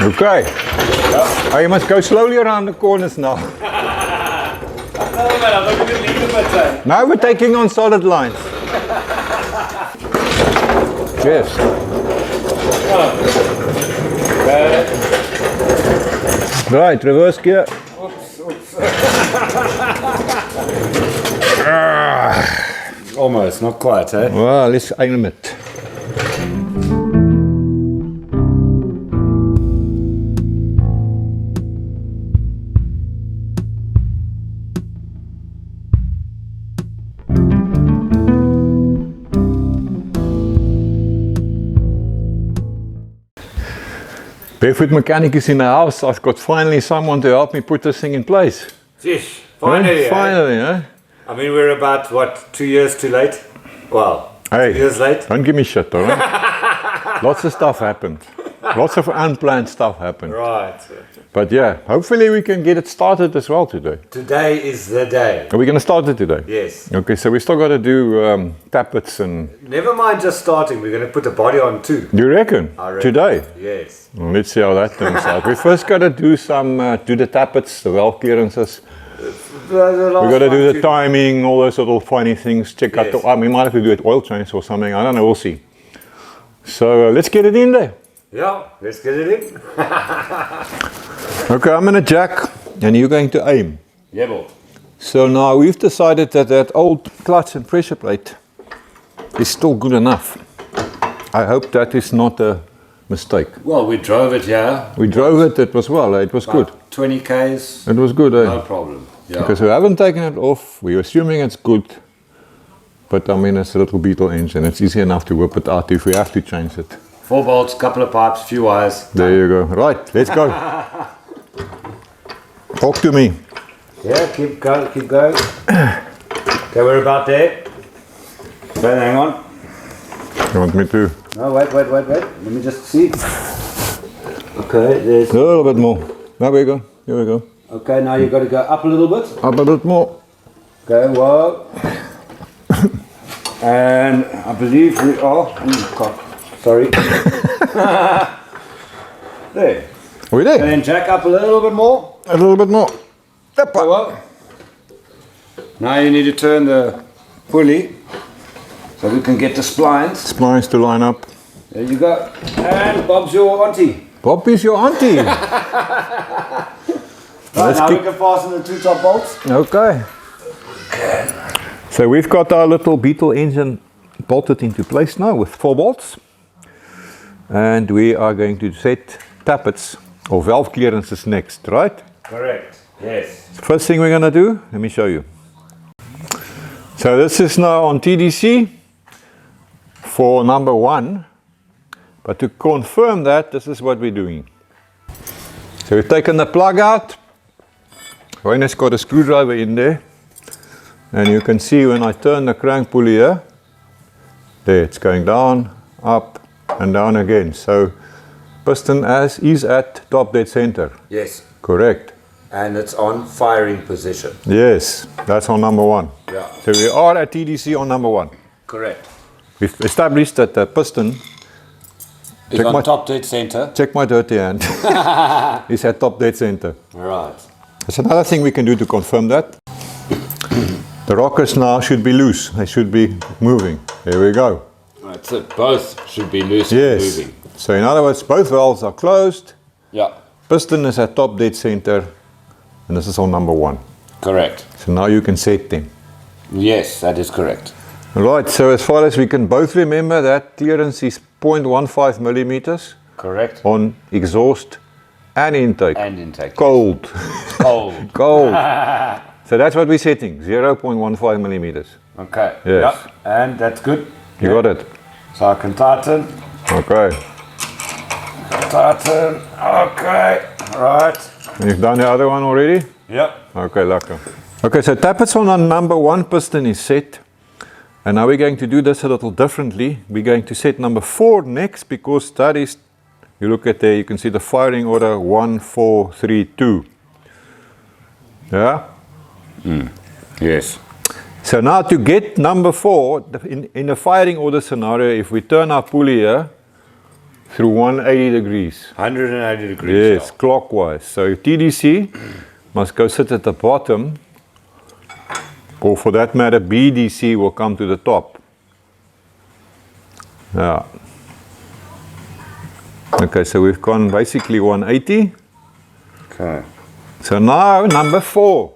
Okay. Yeah. Oh, you must go slowly around the corners now. No, man, I'm not going to leave the bit. Now we're taking on solid lines. Yes. Right, reverse gear. Oops, oops. Almost, not quite, eh? Well, let's aim it. Barefoot mechanic is in the house. I've got finally someone to help me put this thing in place. Jeez, finally, Finally, eh? I mean, we're about, what, 2 years too late? Well, Hey, 2 years late? don't give me shit, alright? Lots of stuff happened. Lots of unplanned stuff happened. Right. But yeah, hopefully we can get it started as well today. Today is the day. Are we going to start it today? Yes. Okay, so we still got to do tappets and... Never mind just starting, we're going to put a body on too. Do you reckon? I reckon. Today? Yes. Well, let's see how that turns out. We first got to do some, do the tappets, the valve clearances. We got to do the timing, all those little funny things. Check out the, we might have to do it oil change or something. I don't know, we'll see. So let's get it in there. Yeah, let's get it in. Okay, I'm going to jack and you're going to aim. Yeah, boy. So now we've decided that that old clutch and pressure plate is still good enough. I hope that is not a mistake. Well, we drove it here. We drove it, it was well, it was good. 20 Ks. It was good, eh? No problem. Yeah. Because we haven't taken it off, we're assuming it's good. But I mean, it's a little Beetle engine, it's easy enough to whip it out if we have to change it. 4 bolts, couple of pipes, few wires. There you go. Right, let's go. Talk to me. Yeah, keep going, keep going. Okay, we're about there. Okay, hang on. You want me to? No, wait. Let me just see. Okay, there's... A little bit more. There we go. Here we go. Okay, now you've got to go up a little bit. Up a bit more. Okay, whoa. And I believe we are... Oh, God. Sorry. There. Are we there? And then jack up a little bit more. A little bit more. Okay, well. Now you need to turn the pulley so we can get the splines. Splines to line up. There you go. And Bob's your auntie. Bob is your auntie. Right, now we can fasten the 2 top bolts. Okay. So we've got our little Beetle engine bolted into place now with 4 bolts. And we are going to set tappets or valve clearances next, right? Correct, yes. First thing we're going to do, let me show you. So this is now on TDC for number 1. But to confirm that, this is what we're doing. So we've taken the plug out. Wayne's got a screwdriver in there. And you can see when I turn the crank pulley here, there it's going down, up and down again. So piston is at top dead center. Yes. Correct. And it's on firing position. Yes, that's on number 1. Yeah. So we are at TDC on number 1. Correct. We've established that the piston It's on top dead center. check my dirty hand, is at top dead center. Right. There's another thing we can do to confirm that. The rockers now should be loose. They should be moving. Here we go. Right, so both should be loose and Yes. moving. So in other words, both valves are closed. Yeah. Piston is at top dead center. And this is on number 1. Correct. So now you can set them. Yes, that is correct. Right, so as far as we can both remember, that clearance is 0.15 millimeters Correct. on exhaust and intake. And intake. Cold. Cold. Cold. So that's what we're setting, 0.15 millimeters. Okay. Yes. Yep. And that's good. You got it? So I can tighten. Okay. Tighten. Okay. Right. And you've done the other one already? Yep. Okay, lekker. Okay, so tappets on our number 1 piston is set. And now we're going to do this a little differently. We're going to set number 4 next because that is, you look at there, you can see the firing order 1, 4, 3, 2. Yeah? Yes. So now to get number 4, in the firing order scenario, if we turn our pulley here, through 180 degrees. 180 degrees. Yes, clockwise. So TDC must go sit at the bottom, or for that matter, BDC will come to the top. Yeah. Okay, so we've gone basically 180. Okay. So now number 4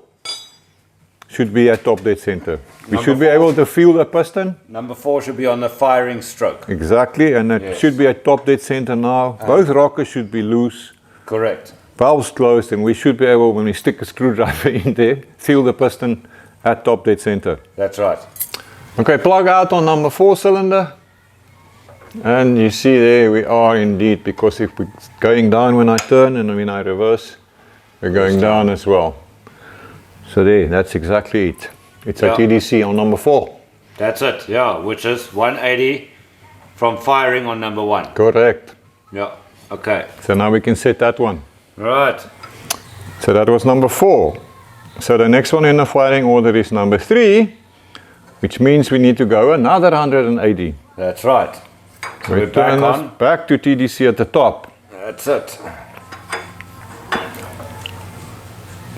should be at top dead center. We should be able to feel the piston. Number 4 should be on the firing stroke. Exactly, and it should be at top dead center now. Both rockers should be loose. Correct. Valves closed, and we should be able, when we stick a screwdriver in there, feel the piston at top dead center. That's right. Okay, plug out on number 4 cylinder. And you see there we are indeed, because if we're going down when I turn and when I reverse, we're going down as well. So there, that's exactly it. It's a TDC on number 4. That's it, yeah, which is 180 from firing on number 1. Correct. Yeah, okay. So now we can set that one. Right. So that was number 4. So the next one in the firing order is number 3, which means we need to go another 180. That's right. So We we're turn back us on. back to TDC at the top. That's it.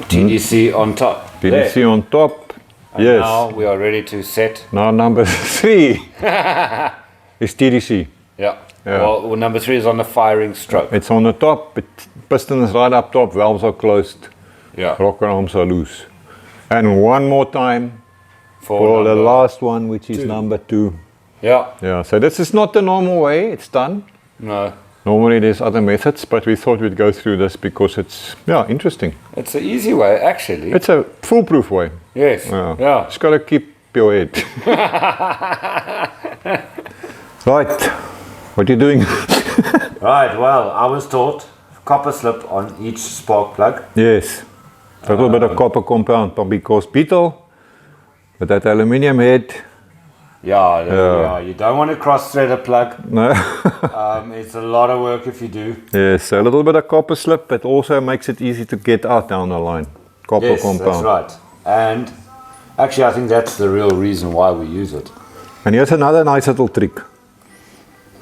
TDC on top. TDC There. on top. And Yes. now we are ready to set. Now number 3 is TDC. Yeah. Yeah. Well, number 3 is on the firing stroke. It's on the top, piston is right up top, valves are closed, Yeah. rocker arms are loose. And one more time for the number- last one, which is number 2. Yeah. Yeah, so this is not the normal way it's done. No. Normally there's other methods, but we thought we'd go through this because it's, interesting. It's an easy way, actually. It's a foolproof way. Yes. Yeah. Yeah. Just got to keep your head. Right, what are you doing? Right, well, I was taught copper slip on each spark plug. Yes, a little bit of copper compound, because Beetle, with that aluminium head, Yeah, you don't want to cross-thread a plug. no. It's a lot of work if you do. Yes, a little bit of copper slip, but also makes it easy to get out down the line. Copper Yes, compound. that's right. And actually, I think that's the real reason why we use it. And here's another nice little trick.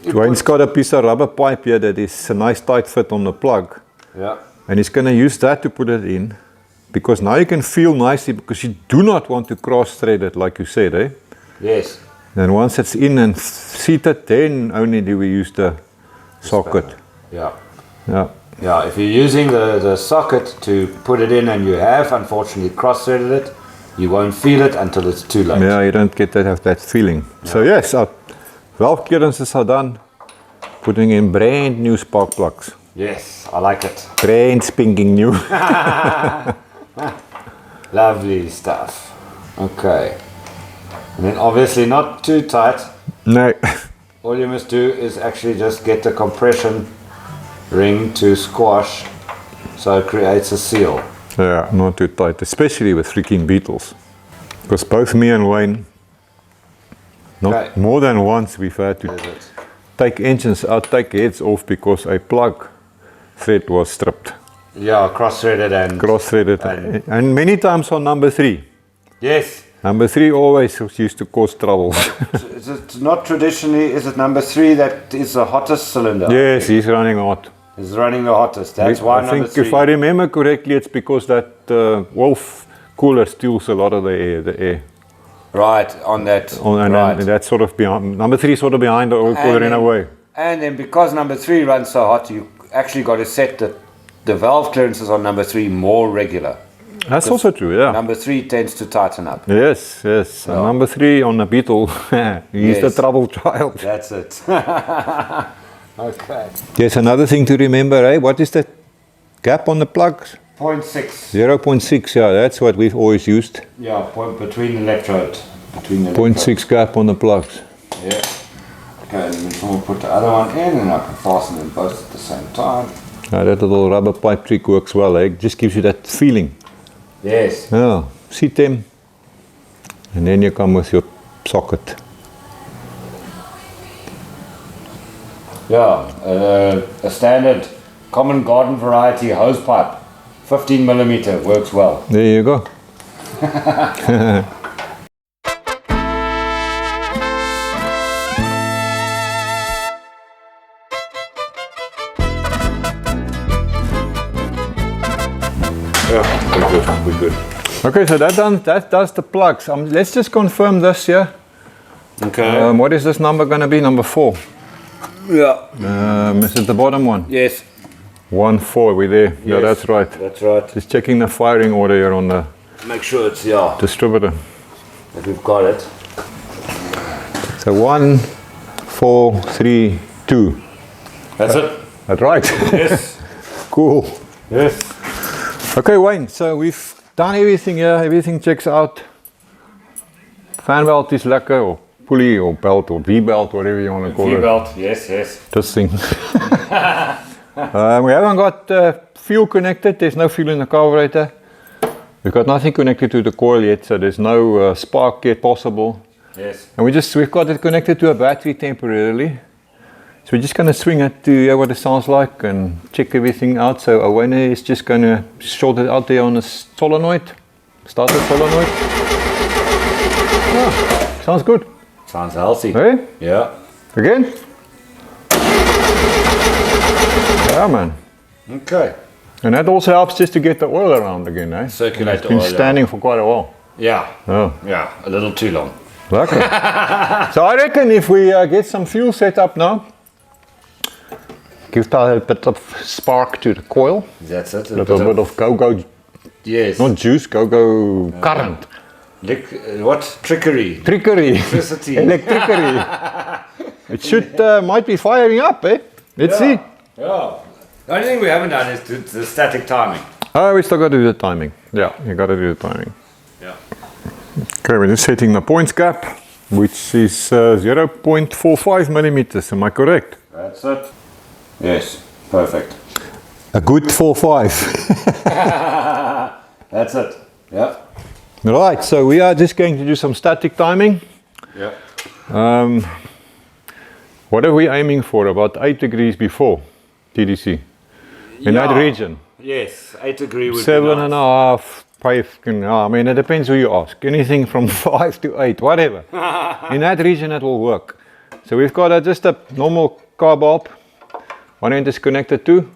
Dwayne's got a piece of rubber pipe here that is a nice tight fit on the plug. Yeah. And he's going to use that to put it in, because now you can feel nicely, because you do not want to cross-thread it like you said, eh? Yes. And once it's in and seated, then only do we use the socket. Yeah. Yeah. Yeah, if you're using the socket to put it in and you have unfortunately cross-threaded it, you won't feel it until it's too late. Yeah, you don't get that feeling. So yes, our valve clearances are done. Putting in brand new spark plugs. Yes, I like it. Brand spanking new. Lovely stuff. Okay. And then obviously not too tight. No. All you must do is actually just get the compression ring to squash so it creates a seal. Yeah, not too tight, especially with freaking Beetles. Because both me and Wayne, not more than once, we've had to take engines out, take heads off because a plug thread was stripped. Yeah, cross-threaded and... Cross-threaded. And many times on number 3. Yes. Number 3 always used to cause trouble. Is it not traditionally, is it number 3 that is the hottest cylinder? Yes, he's running hot. He's running the hottest. That's why I number think 3. if I remember correctly, it's because that Wolf cooler steals a lot of the air. Right, on that. And that's sort of behind, number 3 is sort of behind the oil cooler in a way. And then because number 3 runs so hot, you actually got to set the valve clearances on number 3 more regular. That's also true, yeah. Number 3 tends to tighten up. Yes, yes. And number 3 on the Beetle, he's the trouble child. That's it. Okay. There's another thing to remember, eh? What is that gap on the plugs? 0.6. 0.6, yeah, that's what we've always used. Yeah, point between the electrode. 0.6 gap on the plugs. Yeah. Okay, then we'll put the other one in and I can fasten them both at the same time. That little rubber pipe trick works well, eh? It just gives you that feeling. Yes. Yeah, seat them, and then you come with your socket. Yeah, a standard common garden variety hose pipe, 15mm, works well. There you go. Yeah, we're good. We're good. Okay, so that does the plugs. Let's just confirm this here. Okay. What is this number going to be? Number 4. Yeah. Is it the bottom one? Yes. 1, 4, we're there. Yes. Yeah, that's right. That's right. Just checking the firing order here on the Make sure it's distributor. that we've got it. So 1, 4, 3, 2. That's it. That's right. Yes. Cool. Yes. Okay, Wayne, so we've done everything here. Everything checks out. Fan belt is lekker, or pulley, or belt, or V-belt, whatever you want to call it. V-belt. Yes, yes. This thing. We haven't got fuel connected. There's no fuel in the carburetor. We've got nothing connected to the coil yet, so there's no spark yet possible. Yes. And we've got it connected to a battery temporarily. So we're just going to swing it to hear what it sounds like and check everything out. So Wayne is just going to short it out there on a solenoid. Start the solenoid. Yeah, sounds good. Sounds healthy. Hey? Yeah. Again? Yeah, man. Okay. And that also helps just to get the oil around again, eh? Circulate It's been the oil, standing for quite a while. Yeah. Oh, Yeah. A little too long. okay. So I reckon if we get some fuel set up now, give that a bit of spark to the coil, That's it. a little bit of go-go, Yes. not juice, go-go current. What? Trickery. Trickery. Electricity. Electricity. It should, might be firing up, eh? Let's see. Yeah. The only thing we haven't done is the static timing. Oh, we still got to do the timing. Yeah, you got to do the timing. Yeah. Okay, we're just setting the points gap, which is 0.45 millimeters. Am I correct? That's it. Yes. Perfect. A good 4.5. That's it. Yeah. Right, so we are just going to do some static timing. Yeah. What are we aiming for? About 8 degrees before TDC. In that region. Yes. 8 degree would be 7.5, 5. I mean, it depends who you ask. Anything from 5 to 8, whatever. In that region, it will work. So we've got just a normal car bulb. One end is connected to?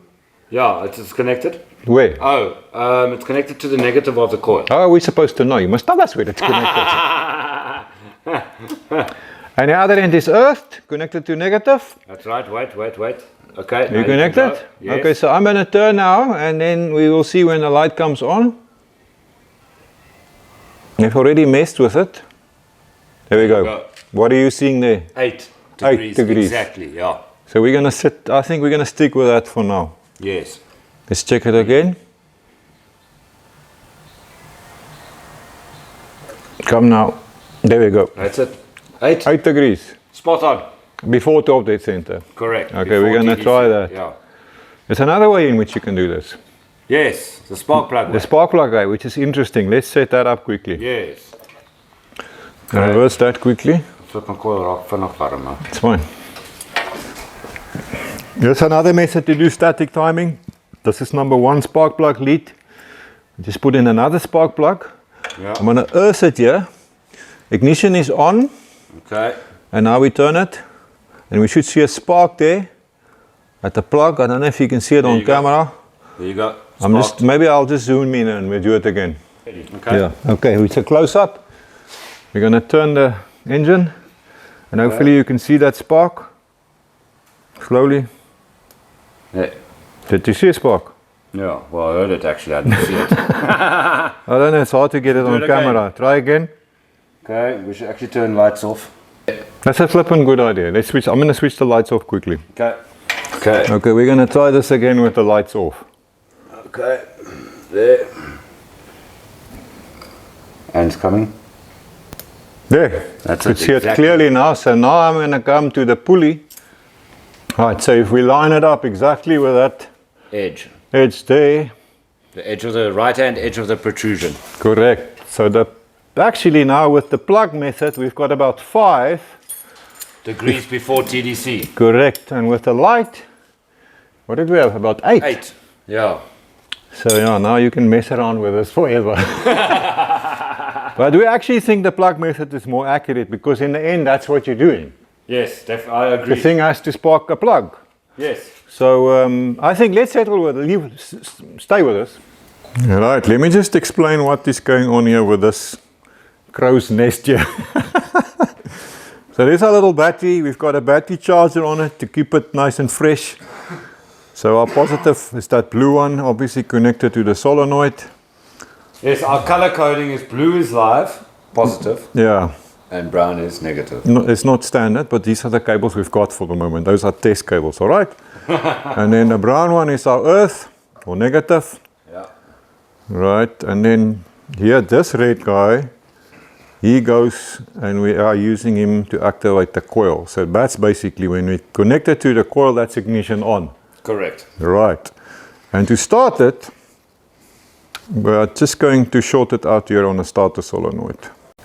Yeah, it's connected. Where? Oh, it's connected to the negative of the coil. How are we supposed to know? You must tell us where it's connected. And the other end is earthed, connected to negative. That's right. Wait. Okay. You connected? Yes. Okay, so I'm going to turn now, and then we will see when the light comes on. I've already messed with it. There we go. What are you seeing there? 8 8 degrees. Exactly, yeah. So we're going to sit, I think we're going to stick with that for now. Yes. Let's check it again. Come now. There we go. That's it. 8. 8 degrees. Spot on. Before top dead center. Correct. Okay, we're going to try that. Yeah. There's another way in which you can do this. Yes, the spark plug way. The spark plug guy, which is interesting. Let's set that up quickly. Yes. Reverse that quickly. Flip my coil raak vinnig warm, man. It's fine. Here's another method to do static timing. This is number 1 spark plug lead. Just put in another spark plug. Yeah. I'm going to earth it here. Ignition is on. Okay. And now we turn it. And we should see a spark there at the plug. I don't know if you can see it on camera. There you go. Maybe I'll just zoom in and we'll do it again. Okay. Yeah. Okay, it's a close up. We're going to turn the engine. And hopefully you can see that spark. Slowly. Yeah. Did you see a spark? Yeah, well, I heard it actually, I didn't see it. I don't know, it's hard to get it on camera. Try again. Okay, we should actually turn lights off. That's a flippin' good idea. Let's switch. I'm going to switch the lights off quickly. Okay. Okay. Okay, we're going to try this again with the lights off. Okay. There. And it's coming. There. That's you it. can see it Exactly. clearly now. So now I'm going to come to the pulley. Right, so if we line it up exactly with that Edge. edge there. The edge of the right hand edge of the protrusion. Correct. So actually now with the plug method we've got about 5 degrees before TDC. Correct. And with the light, what did we have? About 8. 8. Yeah. So yeah, now you can mess around with this forever. But we actually think the plug method is more accurate because in the end that's what you're doing. Yes, I agree. The thing has to spark a plug. Yes. So I think let's settle with it. Stay with us. Right, let me just explain what is going on here with this crow's nest here. So there's our little battery. We've got a battery charger on it to keep it nice and fresh. So our positive is that blue one, obviously connected to the solenoid. Yes, our color coding is blue is live, positive, Yeah, and brown is negative. no, it's not standard, but these are the cables we've got for the moment. Those are test cables, all right? And then the brown one is our earth, or negative. Yeah. Right, and then here, this red guy, he goes, and we are using him to activate the coil. So that's basically when we connect it to the coil, that's ignition on. Correct. Right, and to start it, we're just going to short it out here on the starter solenoid.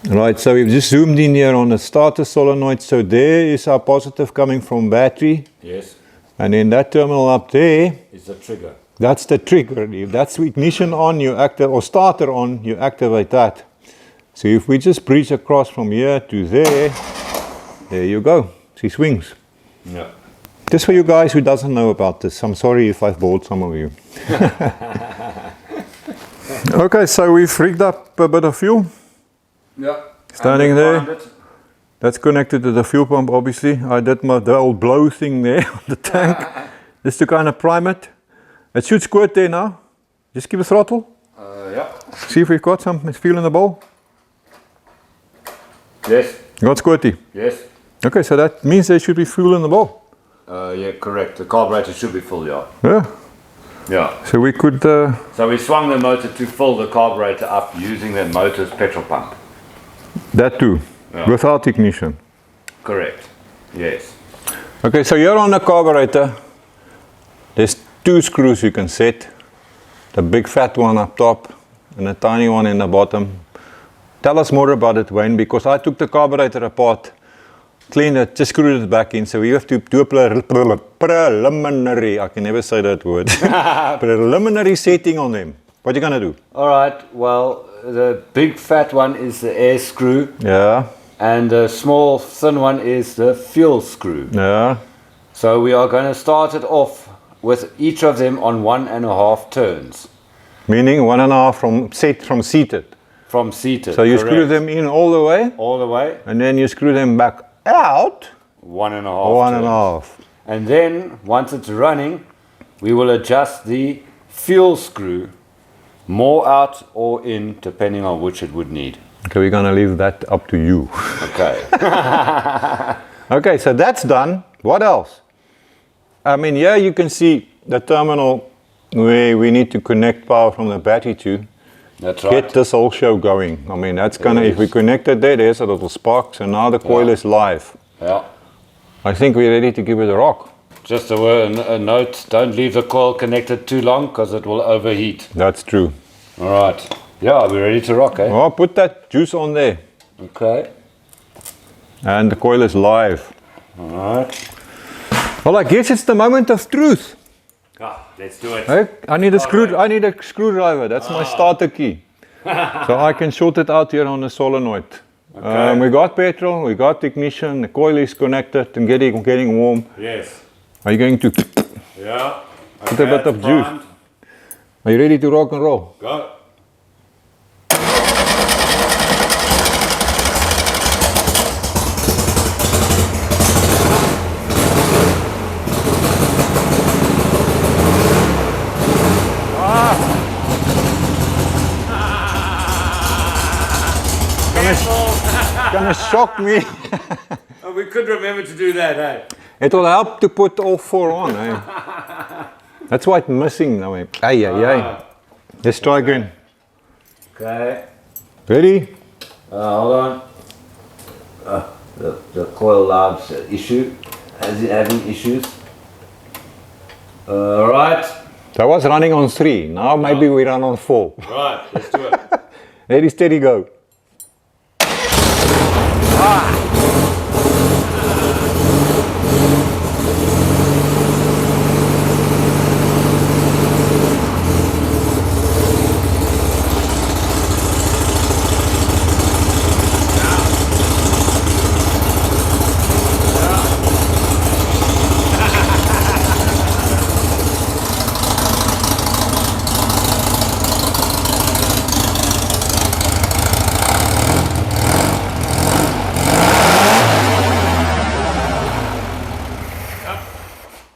Right, so we've just zoomed in here on the starter solenoid. So there is our positive coming from battery. Yes. And then that terminal up there, Is the trigger. that's the trigger. If that's ignition on, you activate, or starter on, you activate that. So if we just breach across from here to there you go. She swings. Yeah. Just for you guys who doesn't know about this, I'm sorry if I've bored some of you. Okay, so we've rigged up a bit of fuel. Yeah. Standing there. That's connected to the fuel pump, obviously. I did the old blow thing there on the tank, just to kind of prime it. It should squirt there now. Just give a throttle. Yeah. See if we've got some fuel in the bowl. Yes. Got squirty. Yes. Okay, so that means there should be fuel in the bowl. Yeah, correct. The carburetor should be full, yeah. Yeah. Yeah. So we could. So we swung the motor to fill the carburetor up using the motor's petrol pump. That too. Yeah. Without ignition. Correct. Yes. Okay, so here on the carburetor, there's two screws you can set. The big fat one up top and a tiny one in the bottom. Tell us more about it, Wayne, because I took the carburetor apart, cleaned it, just screwed it back in. So we have to do a preliminary, I can never say that word, preliminary setting on them. What are you going to do? All right. Well, the big fat one is the air screw. Yeah, And the small thin one is the fuel screw. yeah. So we are going to start it off with each of them on 1.5 turns. Meaning 1.5 from seated. From seated. So you correct. screw them in all the way, all the way. and then you screw them back out. 1.5 1.5. turns. And then once it's running, we will adjust the fuel screw more out or in, depending on which it would need. Okay, we're gonna leave that up to you. Okay. Okay, so that's done. What else? I mean, here you can see the terminal where we need to connect power from the battery to That's right. get this whole show going. I mean, that's gonna, if we connect it there, there's a little spark. So now the coil is live. Yeah. I think we're ready to give it a rock. Just a note, don't leave the coil connected too long because it will overheat. That's true. All right. Yeah, we're ready to rock, eh? Oh, put that juice on there. Okay. And the coil is live. All right. Well, I guess it's the moment of truth. Let's do it. Hey, I need a screwdriver. That's my starter key. So I can short it out here on the solenoid. Okay. We got petrol, we got ignition, the coil is connected and getting warm. Yes. Are you going to Yeah. put a bit of juice? Are you ready to rock and roll? Go. Gonna shock me. Oh, we could remember to do that, eh? It will help to put all four on. Eh? That's why it's missing now. Eh? Ay, ay, ay. Let's try again. Okay. Ready? Hold on. The coil lab's issue. Is it having issues? Right. That was running on 3. Now maybe we run on 4. Right, let's do it. Ready, steady, go.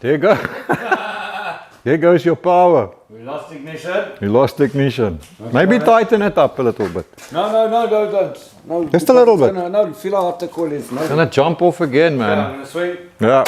There you go. There goes your power. We lost ignition. You lost ignition. Okay, Maybe right. tighten it up a little bit. No, don't. No, Just a little bit. No, feel how hot the coil is. No. It's gonna jump off again, Yeah, I'm man. gonna swing. Yeah.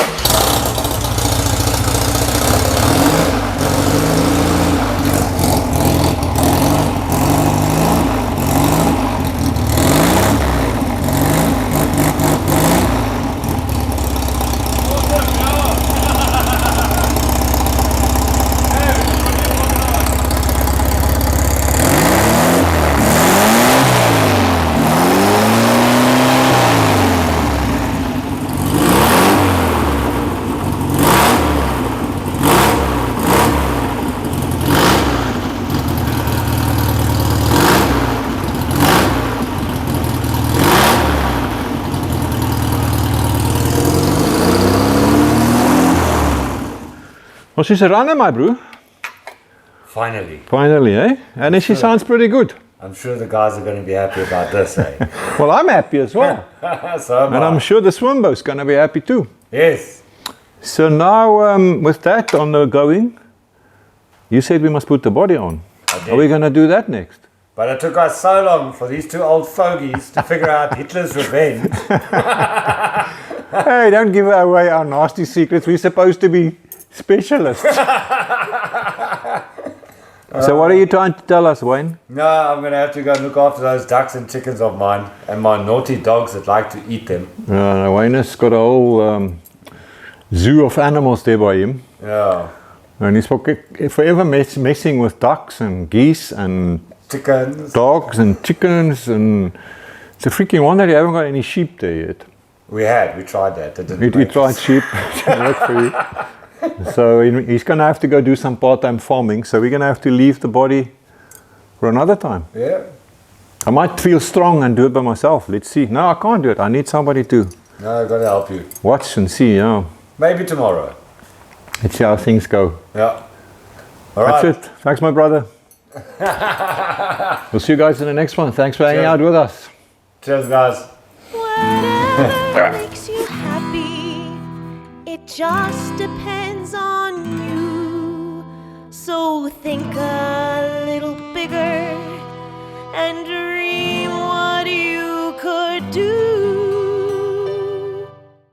Well, she's a runner, my bro. Finally. Finally, eh? And she sounds pretty good. I'm sure the guys are going to be happy about this, eh? Well, I'm happy as well. So am And I. I'm sure the swim boat's going to be happy too. Yes. So now, with that on the going, you said we must put the body on. Are we going to do that next? But it took us so long for these two old fogies to figure out Hitler's revenge. Hey, don't give away our nasty secrets. We're supposed to be specialists. So what are you trying to tell us, Wayne? No, I'm going to have to go and look after those ducks and chickens of mine and my naughty dogs that like to eat them. Wayne has got a whole zoo of animals there by him. Yeah. And he's forever messing with ducks and geese and Chickens. dogs and chickens, and it's a freaking wonder you haven't got any sheep there yet. We tried that. It didn't We make tried sheep, it didn't work for you. So he's going to have to go do some part-time farming, so we're going to have to leave the body for another time. Yeah. I might feel strong and do it by myself. Let's see. No, I can't do it. I need somebody to No, I've got to help you. watch and see. Yeah. Maybe tomorrow. Let's see how things go. Yeah. All right. That's it. Thanks, my brother. We'll see you guys in the next one. Thanks for hanging out with us. Cheers, guys. Whatever makes you happy, it just depends on you. So think a little bigger and